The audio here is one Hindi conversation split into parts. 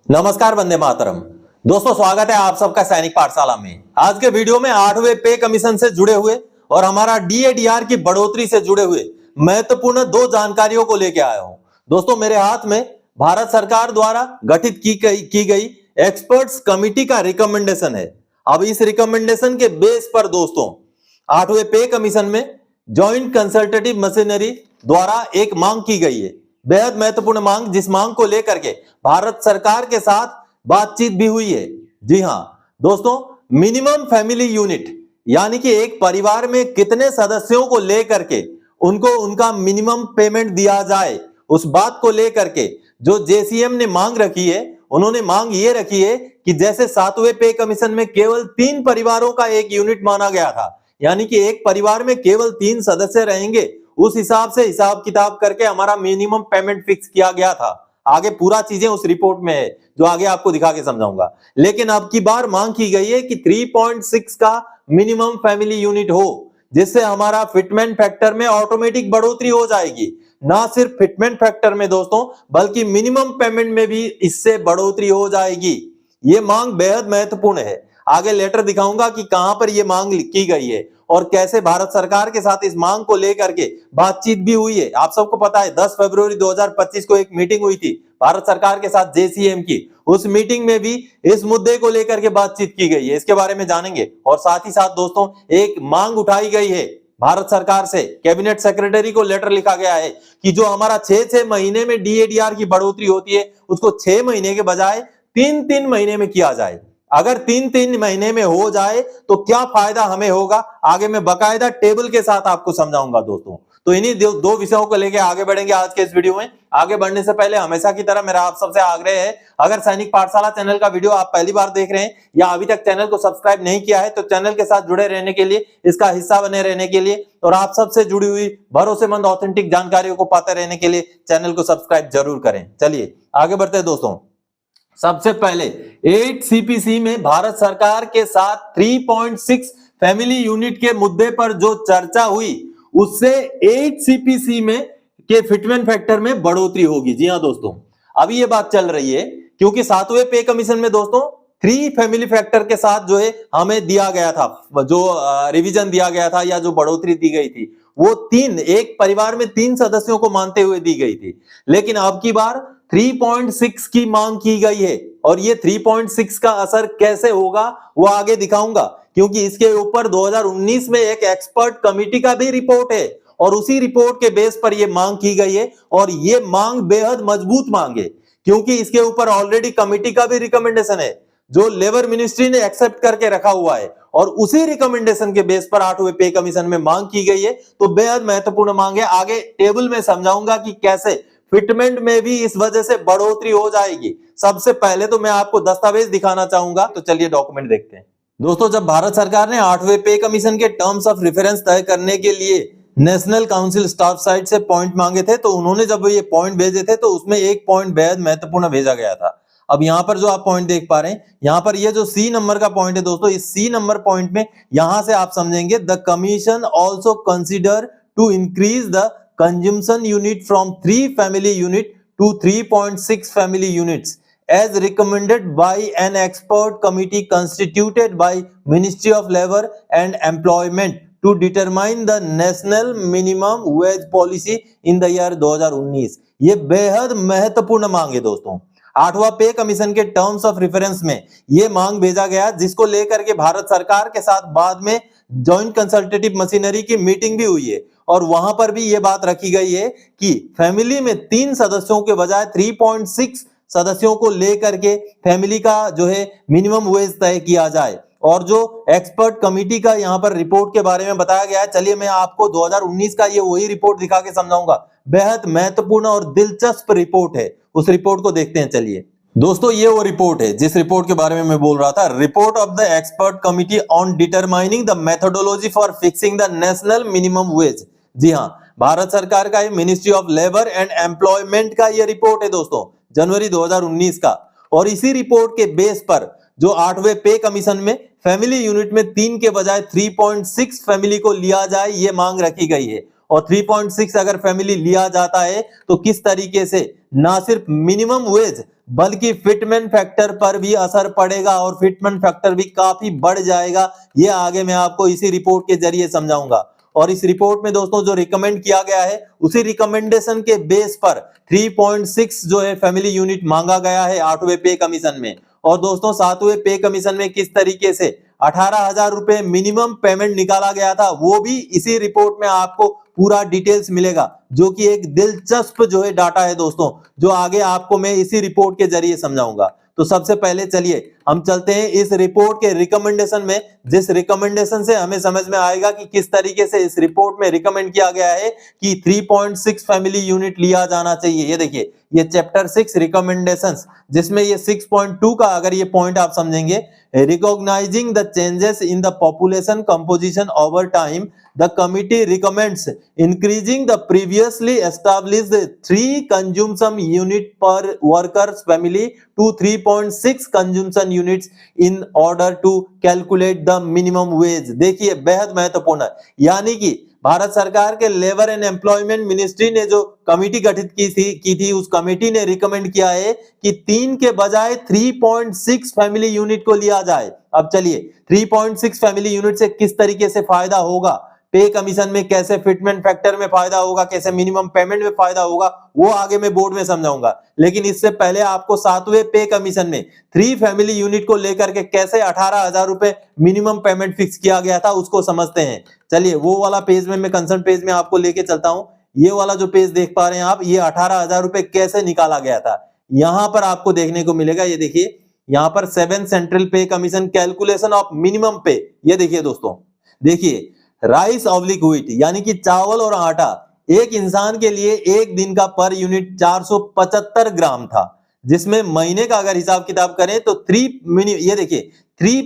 नमस्कार, वंदे मातरम। दोस्तों, स्वागत है आप सबका सैनिक पाठशाला में। आज के वीडियो में 8वें पे कमीशन से जुड़े हुए और हमारा डीएडीआर की बढ़ोतरी से जुड़े हुए महत्वपूर्ण दो जानकारियों को लेकर आया हूं। दोस्तों, मेरे हाथ में भारत सरकार द्वारा गठित की गई एक्सपर्ट्स कमिटी का रिकमेंडेशन है। अब इस रिकमेंडेशन के बेस पर दोस्तों 8वें पे कमीशन में ज्वाइंट कंसल्टेटिव मशीनरी द्वारा एक मांग की गई है, बेहद महत्वपूर्ण मांग, जिस मांग को लेकर के भारत सरकार के साथ बातचीत भी हुई है। जी हां दोस्तों, मिनिमम फैमिली यूनिट यानी कि एक परिवार में कितने सदस्यों को लेकर के उनको उनका मिनिमम पेमेंट दिया जाए, उस बात को लेकर के जो जेसीएम ने मांग रखी है, उन्होंने मांग ये रखी है कि जैसे 7वें पे कमीशन में केवल 3 परिवारों का एक यूनिट माना गया था, यानी कि एक परिवार में केवल 3 सदस्य रहेंगे, उस हिसाब से हिसाब किताब करके हमारा मिनिमम पेमेंट फिक्स किया गया था। आगे पूरा चीजें उस रिपोर्ट में है, जो आगे आपको दिखा के समझाऊंगा। लेकिन अब की बार मांग की गई है कि 3.6 का मिनिमम फैमिली यूनिट हो, जिससे हमारा फिटमेंट फैक्टर में ऑटोमेटिक बढ़ोतरी हो जाएगी। ना सिर्फ फिटमेंट फैक्टर में दोस्तों, बल्कि मिनिमम पेमेंट में भी इससे बढ़ोतरी हो जाएगी। ये मांग बेहद महत्वपूर्ण है। आगे लेटर दिखाऊंगा कि कहां पर यह मांग की गई है और कैसे भारत सरकार के साथ इस मांग को लेकर के बातचीत भी हुई है। आप सबको पता है 10 फरवरी 2025 को एक मीटिंग हुई थी भारत सरकार के साथ जेसीएम की। उस मीटिंग में भी इस मुद्दे को लेकर के बातचीत की गई है, इसके बारे में जानेंगे। और साथ ही साथ दोस्तों एक मांग उठाई गई है भारत सरकार से, कैबिनेट सेक्रेटरी को लेटर लिखा गया है कि जो हमारा 6 महीने में डीएडीआर की बढ़ोतरी होती है, उसको 6 महीने के बजाय 3 महीने में किया जाए। अगर 3 महीने में हो जाए तो क्या फायदा हमें होगा, आगे मैं बकायदा टेबल के साथ आपको समझाऊंगा दोस्तों। तो इन्हीं दो विषयों को लेकर आगे बढ़ेंगे आज के इस वीडियो में। आगे बढ़ने से पहले हमेशा की तरह मेरा आप सबसे आग्रह है, अगर सैनिक पाठशाला चैनल का वीडियो आप पहली बार देख रहे हैं या अभी तक चैनल को सब्सक्राइब नहीं किया है, तो चैनल के साथ जुड़े रहने के लिए, इसका हिस्सा बने रहने के लिए और आप सबसे जुड़ी हुई भरोसेमंद ऑथेंटिक जानकारियों को पाते रहने के लिए चैनल को सब्सक्राइब जरूर करें। चलिए आगे बढ़ते हैं दोस्तों। सबसे पहले 8 सीपीसी में भारत सरकार के साथ 3.6 फैमिली यूनिट के मुद्दे पर जो चर्चा हुई, उससे 8 सीपीसी में के फिटमेंट फैक्टर में बढ़ोतरी होगी। जी हां दोस्तों, अभी ये बात चल रही है क्योंकि 7वें पे कमीशन में दोस्तों 3 फैमिली फैक्टर के साथ जो है हमें दिया गया था, जो रिवीजन दिया गया था या जो बढ़ोतरी दी गई थी, वो 3, एक परिवार में 3 सदस्यों को मानते हुए दी गई थी। लेकिन अब की बार 3.6 की मांग की गई है और ये 3.6 का असर कैसे होगा वो आगे दिखाऊंगा, क्योंकि इसके ऊपर 2019 में एक एक्सपर्ट कमेटी का भी रिपोर्ट है और उसी रिपोर्ट के बेस पर ये मांग की गई है। और ये मांग बेहद मजबूत मांग है, क्योंकि इसके ऊपर ऑलरेडी कमेटी का भी रिकमेंडेशन है जो लेबर मिनिस्ट्री ने एक्सेप्ट करके रखा हुआ है और उसी रिकमेंडेशन के बेस पर 8वें पे कमीशन में मांग की गई है। तो बेहद महत्वपूर्ण मांग है। आगे टेबल में समझाऊंगा कि कैसे फिटमेंट में भी इस वजह से बढ़ोतरी हो जाएगी। सबसे पहले तो मैं आपको दस्तावेज दिखाना चाहूंगा, तो चलिए डॉक्यूमेंट देखते हैं दोस्तों। जब भारत सरकार ने 8वें पे कमीशन के टर्म्स ऑफ रेफरेंस तय करने के लिए नेशनल काउंसिल स्टाफ साइड से पॉइंट मांगे थे, तो उन्होंने जब ये पॉइंट भेजे थे तो उसमें एक पॉइंट बेहद महत्वपूर्ण भेजा गया था। अब यहां पर जो आप पॉइंट देख पा रहे हैं, यहां पर ये जो सी नंबर का पॉइंट है दोस्तों, इस सी नंबर पॉइंट में यहां से आप समझेंगे the commission also consider to increase the consumption unit from 3 family unit to 3.6 family units as recommended by an expert committee constituted by Ministry of Labor and Employment to determine the national minimum wage policy in the year 2019। ये बेहद महत्वपूर्ण मांग है दोस्तों। 8वां पे कमीशन के टर्म्स ऑफ रेफरेंस में ये मांग भेजा गया, जिसको लेकर के भारत सरकार के साथ बाद में जॉइंट कंसल्टेटिव मशीनरी की मीटिंग भी हुई है और वहां पर भी ये बात रखी गई है कि फैमिली में 3 सदस्यों के बजाय 3.6 सदस्यों को लेकर के फैमिली का जो है मिनिमम वेज तय किया जाए। और जो एक्सपर्ट कमेटी का यहाँ पर रिपोर्ट के बारे में बताया गया है, चलिए मैं आपको 2019 का ये वही रिपोर्ट दिखा के समझाऊंगा। बेहद महत्वपूर्ण और दिलचस्प रिपोर्ट है, उस रिपोर्ट को देखते हैं। चलिए दोस्तों, ये वो रिपोर्ट है जिस रिपोर्ट के बारे में मैं बोल रहा था, report of the expert committee on determining the methodology for fixing the national minimum wage. जी हाँ, भारत सरकार का ये ministry of labour and employment का ये रिपोर्ट है दोस्तों, जनवरी 2019 का। और इसी रिपोर्ट के बेस पर जो 8वें पे कमीशन में फैमिली यूनिट में 3 के बजाय 3.6 फैमिली को लिया जाए, ये मांग रखी गई है। और 3.6 अगर फैमिली लिया जाता है तो किस तरीके से ना सिर्फ मिनिमम वेज बल्कि फिटमेंट फैक्टर पर भी असर पड़ेगा और फिटमेंट फैक्टर भी काफी बढ़ जाएगा। ये आगे मैं आपको इसी रिपोर्ट के जरिए समझाऊंगा। और इस रिपोर्ट में दोस्तों जो रिकमेंड किया गया है उसी रिकमेंडेशन के बेस पर 3.6 जो है फैमिली यूनिट मांगा गया है 8वें पे कमीशन में। और दोस्तों 7वें पे कमीशन में किस तरीके से 18,000 रुपए मिनिमम पेमेंट निकाला गया था वो भी इसी रिपोर्ट में आपको पूरा डिटेल्स मिलेगा, जो कि एक दिलचस्प जो है डाटा है दोस्तों, जो आगे आपको मैं इसी रिपोर्ट के जरिए समझाऊंगा। तो सबसे पहले चलिए हम चलते हैं इस रिपोर्ट के रिकमेंडेशन में, जिस रिकमेंडेशन से हमें समझ में आएगा कि किस तरीके से इस रिपोर्ट में रिकमेंड किया गया है कि 3.6 फैमिली यूनिट लिया जाना चाहिए। ये देखिए ये चैप्टर 6 रिकमेंडेशंस, जिसमें ये 6.2 का अगर ये पॉइंट आप समझेंगे, recognising the changes in the population composition over time the committee recommends increasing the previously established 3 consumption unit per workers family to 3.6 consumption units in order to calculate the minimum wage। देखिए बेहद महत्वपूर्ण है, यानी कि भारत सरकार के लेबर एंड एम्प्लॉयमेंट मिनिस्ट्री ने जो कमेटी गठित की थी उस कमेटी ने रिकमेंड किया है कि 3 के बजाय 3.6 फैमिली यूनिट को लिया जाए। अब चलिए 3.6 फैमिली यूनिट से किस तरीके से फायदा होगा, पे कमीशन में कैसे फिटमेंट फैक्टर में फायदा होगा, कैसे मिनिमम पेमेंट में फायदा होगा, वो आगे मैं बोर्ड में समझाऊंगा। लेकिन इससे पहले आपको 7वें पे कमीशन में 3 फैमिली यूनिट को लेकर के कैसे 18,000 रुपए मिनिमम पेमेंट फिक्स किया गया था उसको समझते हैं। चलिए वो वाला पेज में मैं कंसर्न पेज में आपको लेके चलता हूं। ये वाला जो पेज देख पा रहे हैं आप, ये 18,000 रुपए कैसे निकाला गया था यहां पर आपको देखने को मिलेगा। ये देखिए यहां पर 7 सेंट्रल पे कमीशन कैलकुलेशन ऑफ मिनिमम पे, ये देखिए दोस्तों, देखिए राइस ऑब्लिक व्हीट यानी कि चावल और आटा एक इंसान के लिए एक दिन का पर यूनिट 475 ग्राम था, जिसमें महीने का अगर हिसाब किताब करें तो ये देखिए 3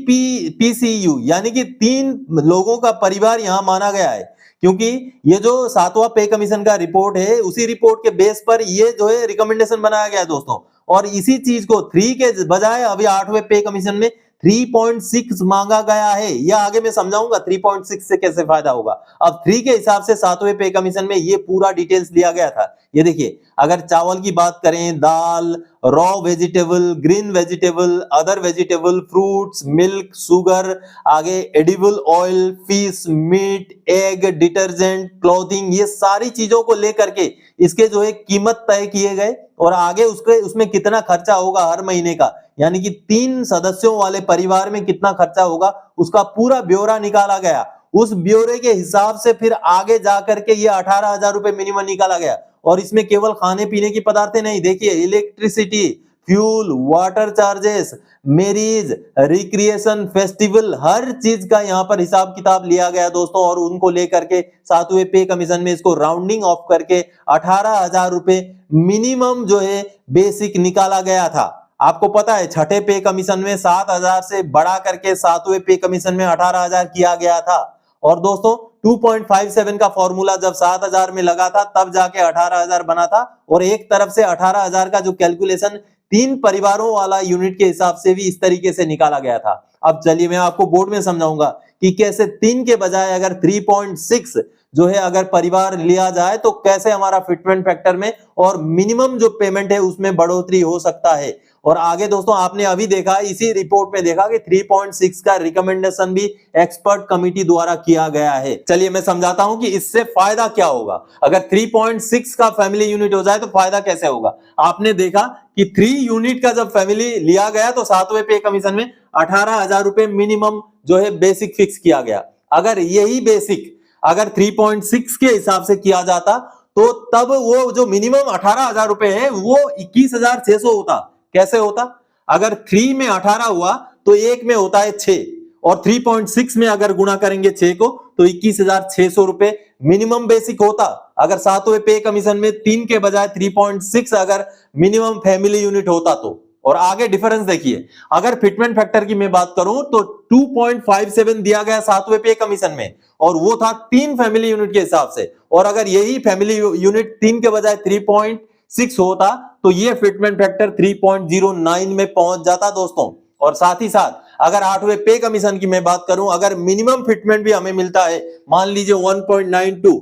PCU यानी कि 3 लोगों का परिवार यहां माना गया है, क्योंकि ये जो 7वां पे कमीशन का रिपोर्ट है उसी रिपोर्ट के बेस पर ये जो है रिकमेंडेशन बनाया गया है दोस्तों। और इसी चीज को 3 के बजाय अभी 8वें पे कमीशन में 3.6 मांगा गया है। यह आगे मैं समझाऊंगा 3.6 से कैसे फायदा होगा। अब 3 के हिसाब से 7वें पे कमीशन में ये पूरा डिटेल्स दिया गया था। ये देखिए अगर चावल की बात करें, दाल, raw vegetable, green vegetable, other vegetable, fruits, milk, sugar, आगे edible oil, fish, meat, egg, detergent, clothing, ये सारी चीजों को लेकर के इसके जो है कीमत तय किए गए और आगे उसमें कितना खर्चा होगा हर महीने का, यानी कि 3 सदस्यों वाले परिवार में कितना खर्चा होगा उसका पूरा ब्यौरा निकाला गया। उस ब्यौरे के हिसाब से फिर आगे जाकर के ये 18,000 रुपए मिनिमम निकाला गया। और इसमें केवल खाने पीने की पदार्थें नहीं, देखिए electricity, fuel, water charges, marriage, recreation, festival, हर चीज का यहाँ पर हिसाब किताब लिया गया दोस्तों। और उनको लेकर के 7वें पे कमीशन में इसको राउंडिंग ऑफ करके 18,000 रुपए मिनिमम जो है बेसिक निकाला गया था। आपको पता है 6ठे पे कमीशन में 7,000 से बढ़ा करके 7वें पे कमीशन में 18,000 किया गया था। और दोस्तों 2.57 का फॉर्मूला जब 7,000 में लगा था तब जाके 18,000 बना था। और एक तरफ से 18,000 का जो कैलकुलेशन 3 परिवारों वाला यूनिट के हिसाब से भी इस तरीके से निकाला गया था। अब चलिए मैं आपको बोर्ड में समझाऊंगा कि कैसे 3 के बजाय अगर 3.6 जो है अगर परिवार लिया जाए तो कैसे हमारा फिटमेंट फैक्टर में और मिनिमम जो पेमेंट है उसमें बढ़ोतरी हो सकता है। और आगे दोस्तों आपने अभी देखा, इसी रिपोर्ट में देखा कि 3.6 का रिकमेंडेशन भी एक्सपर्ट कमेटी द्वारा किया गया है। चलिए मैं समझाता हूं कि इससे फायदा क्या होगा। अगर 3.6 का फैमिली यूनिट हो जाए तो फायदा कैसे होगा। आपने देखा कि 3 यूनिट का जब फैमिली लिया गया तो 7वें पे कमीशन में 18,000 रुपए मिनिमम जो है बेसिक फिक्स किया गया। अगर यही बेसिक अगर 3.6 के हिसाब से किया जाता तो तब वो जो मिनिमम 18,000 रुपए है वो 21,600 होता। कैसे होता, अगर 3 में 18 हुआ तो 1 में होता है 6 और 3.6 में अगर गुणा करेंगे 6 को तो 21,600 रुपए मिनिमम बेसिक होता। अगर 7वें पे कमीशन में 3 के बजाय 3.6 अगर मिनिमम फैमिली यूनिट होता तो। और आगे डिफरेंस देखिए, अगर फिटमेंट फैक्टर की मैं बात करूं तो 2.57 दिया गया 7वें पे कमीशन में और वो था 3 फैमिली यूनिट के हिसाब से। और अगर यही फैमिली यूनिट 3 के बजाय 3.6 होता तो ये फिटमेंट फैक्टर 3.09 में पहुंच जाता दोस्तों। और साथ ही साथ अगर 8वें पे कमीशन की मैं बात करूं, अगर मिनिमम फिटमेंट भी हमें मिलता है, मान लीजिए 1.92,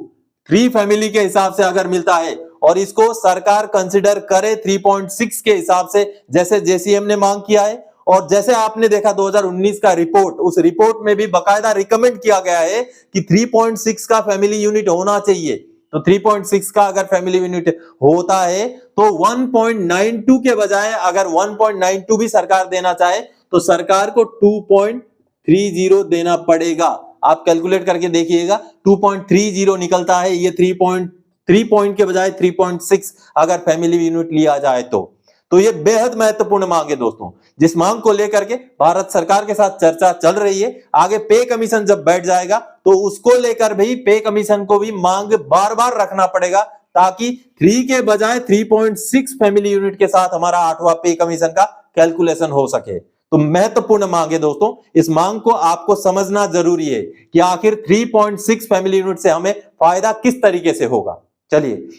3 फैमिली के हिसाब से अगर मिलता है और इसको सरकार कंसिडर करे 3.6 के हिसाब से, जैसे जेसीएम ने मांग किया है और जैसे आपने देखा 2019 का रिपोर्ट, उस रिपोर्ट में भी बकायदा रिकमेंड किया गया है कि 3.6 का फैमिली यूनिट होना चाहिए। तो 3.6 का अगर फैमिली यूनिट होता है तो 1.92 के बजाय अगर 1.92 भी सरकार देना चाहे तो सरकार को 2.30 देना पड़ेगा। आप कैलकुलेट करके देखिएगा 2.30 निकलता है, ये 3 पॉइंट के बजाय 3.6 अगर फैमिली यूनिट लिया जाए तो ये बेहद महत्वपूर्ण मांग है दोस्तों, जिस मांग को लेकर के भारत सरकार के साथ चर्चा चल रही है। आगे पे कमीशन जब बैठ जाएगा तो उसको लेकर भी पे कमीशन को भी मांग बार बार रखना पड़ेगा, ताकि 3 के बजाय 3.6 फैमिली यूनिट के साथ हमारा 8वां पे कमीशन का कैलकुलेशन हो सके। तो महत्वपूर्ण मांग है दोस्तों, इस मांग को आपको समझना जरूरी है कि आखिर 3.6 फैमिली यूनिट से हमें फायदा किस तरीके से होगा। चलिए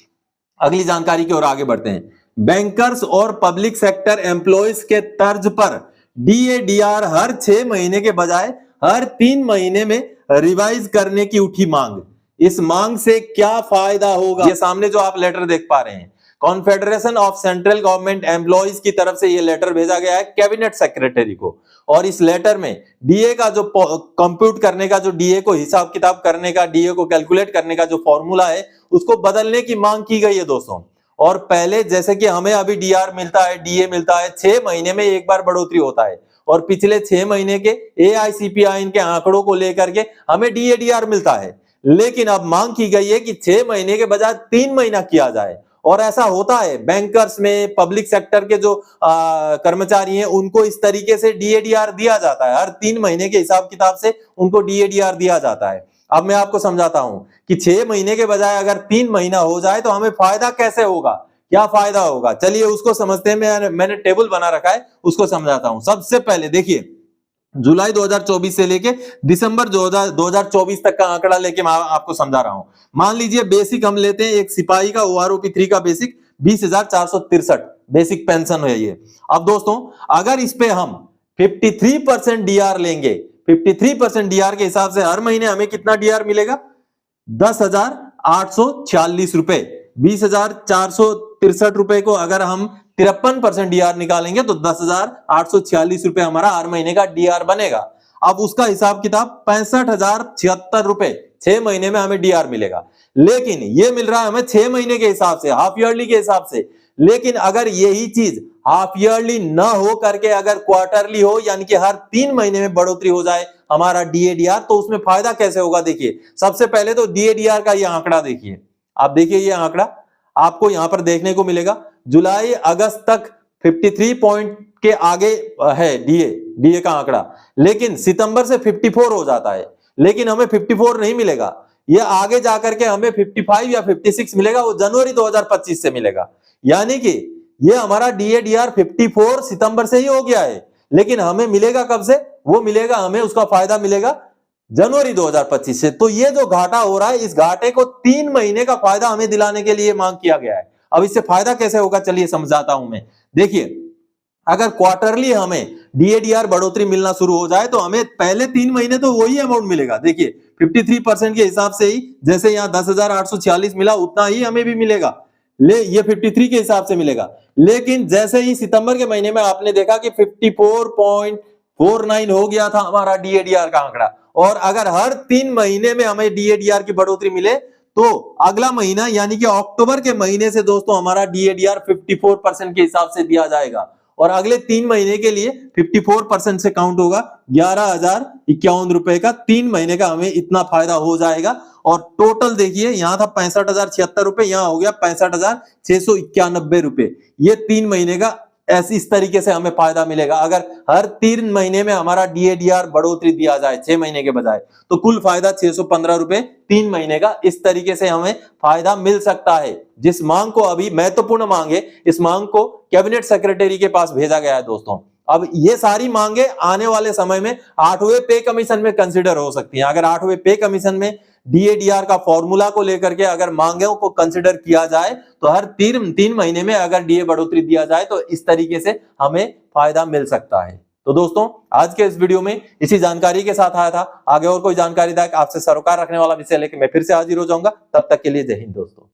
अगली जानकारी की ओर आगे बढ़ते हैं। बैंकर्स और पब्लिक सेक्टर एम्प्लॉयज के तर्ज पर डीएडीआर हर 6 महीने के बजाय हर 3 महीने में रिवाइज करने की उठी मांग। इस मांग से क्या फायदा होगा? ये सामने जो आप लेटर देख पा रहे हैं, confederation of central government employees की तरफ से ये लेटर भेजा गया है कैबिनेट सेक्रेटरी को, और इस लेटर में डीए का जो कंप्यूट करने का, जो डीए को हिसाब किताब करने का, डीए को कैलकुलेट करने का जो फॉर्मूला है उसको बदलने की मांग की गई है दोस्तों। और पहले जैसे कि हमें अभी डीआर मिलता है, डीए मिलता है, 6 महीने में एक बार बढ़ोतरी होता है, और पिछले 6 महीने के एआईसीपीआई के आंकड़ों को लेकर के हमें डीएडीआर मिलता है। लेकिन अब मांग की गई है कि 6 महीने के बजाय 3 महीना किया जाए, और ऐसा होता है बैंकर्स में, पब्लिक सेक्टर के जो कर्मचारी हैं उनको इस तरीके से डीएडीआर दिया जाता है, हर 3 महीने के हिसाब किताब से उनको डीएडीआर दिया जाता है। अब मैं आपको समझाता हूं कि 6 महीने के बजाय अगर 3 महीना हो जाए तो हमें फायदा कैसे होगा, क्या फायदा होगा, चलिए उसको समझते हैं। मैंने टेबल बना रखा है, उसको समझाता हूं। सबसे पहले देखिए, जुलाई 2024 से लेके दिसंबर 2024 तक का आंकड़ा लेके मैं आपको समझा रहा हूं। मान लीजिए बेसिक हम लेते हैं, एक सिपाही का ओआरओपी 3 का बेसिक 20,463 बेसिक पेंशन है ये। अब दोस्तों अगर इस पे हम 53% डीआर लेंगे, 53% डीआर के हिसाब से हर महीने हमें कितना डीआर मिलेगा? 10,846 रुपए। 20,463 रुपए को अगर हम 53% डीआर निकालेंगे तो 10,846 रुपए हमारा हर महीने का डीआर बनेगा। अब उसका हिसाब किताब 65,076 रुपए 6 महीने में हमें डीआर मिलेगा। लेकिन ये मिल रहा है हमें 6 महीने के हिसाब से, हाफ ईयरली के हिसाब से। लेकिन अगर यही चीज हाफ ईयरली ना हो करके अगर क्वार्टरली हो, यानी कि हर 3 महीने में बढ़ोतरी हो जाए हमारा डीएडीआर, तो उसमें फायदा कैसे होगा? देखिए सबसे पहले तो डीएडीआर का ये आंकड़ा देखिए, आप देखिए ये आंकड़ा आपको यहां पर देखने को मिलेगा। जुलाई अगस्त तक 53 पॉइंट के आगे है डीए का आंकड़ा, लेकिन सितंबर से 54 हो जाता है। लेकिन हमें 54 नहीं मिलेगा, ये आगे जाकर के हमें 55 या 56 मिलेगा, वो जनवरी 2025 से मिलेगा। यानी कि ये हमारा डीएडीआर 54 सितंबर से ही हो गया है, लेकिन हमें मिलेगा कब से? वो मिलेगा हमें, उसका फायदा मिलेगा जनवरी 2025 से। तो ये जो घाटा हो रहा है, इस घाटे को 3 महीने का फायदा हमें दिलाने के लिए मांग किया गया है। अब इससे फायदा कैसे होगा चलिए समझाता हूं मैं। देखिए अगर क्वार्टरली हमें डीएडीआर बढ़ोतरी मिलना शुरू हो जाए तो हमें पहले 3 महीने तो वही अमाउंट मिलेगा। देखिए 53% के हिसाब से ही, जैसे यहाँ 10,846 मिला उतना ही हमें भी मिलेगा, ये 53 के हिसाब से मिलेगा। लेकिन जैसे ही सितंबर के महीने में आपने देखा कि 54.49 हो गया था हमारा डीएडीआर का आंकड़ा, और अगर हर 3 महीने में हमें डीएडीआर की बढ़ोतरी मिले तो अगला महीना यानी कि अक्टूबर के महीने से दोस्तों हमारा डीएडीआर 54% के हिसाब से दिया जाएगा, और अगले 3 महीने के लिए 54% से काउंट होगा 11,051 रुपए का। 3 महीने का हमें इतना फायदा हो जाएगा। और टोटल देखिए यहाँ था 65,076 रुपए, यहाँ हो गया 65,691 रुपए। ये 3 महीने का ऐसी इस तरीके से हमें फायदा मिलेगा। अगर हर 3 महीने में हमारा डीएडीआर बढ़ोतरी दिया जाए 6 महीने के बजाय, तो कुल फायदा 615 रुपए 3 महीने का। इस तरीके से हमें फायदा मिल सकता है। जिस मांग को, अभी महत्वपूर्ण मांग है, इस मांग को कैबिनेट सेक्रेटरी के पास भेजा गया है दोस्तों। अब ये सारी मांगे आने वाले समय में 8वें पे कमीशन में कंसिडर हो सकती हैं। अगर 8वें पे कमीशन में डीएडीआर का फॉर्मूला को लेकर के अगर मांगों को कंसिडर किया जाए तो हर 3 महीने में अगर डीए बढ़ोतरी दिया जाए तो इस तरीके से हमें फायदा मिल सकता है। तो दोस्तों आज के इस वीडियो में इसी जानकारी के साथ आया था। आगे और कोई जानकारी आपसे सरोकार रखने वाला विषय लेकर मैं फिर से हाजिर हो जाऊंगा। तब तक के लिए जय हिंद दोस्तों।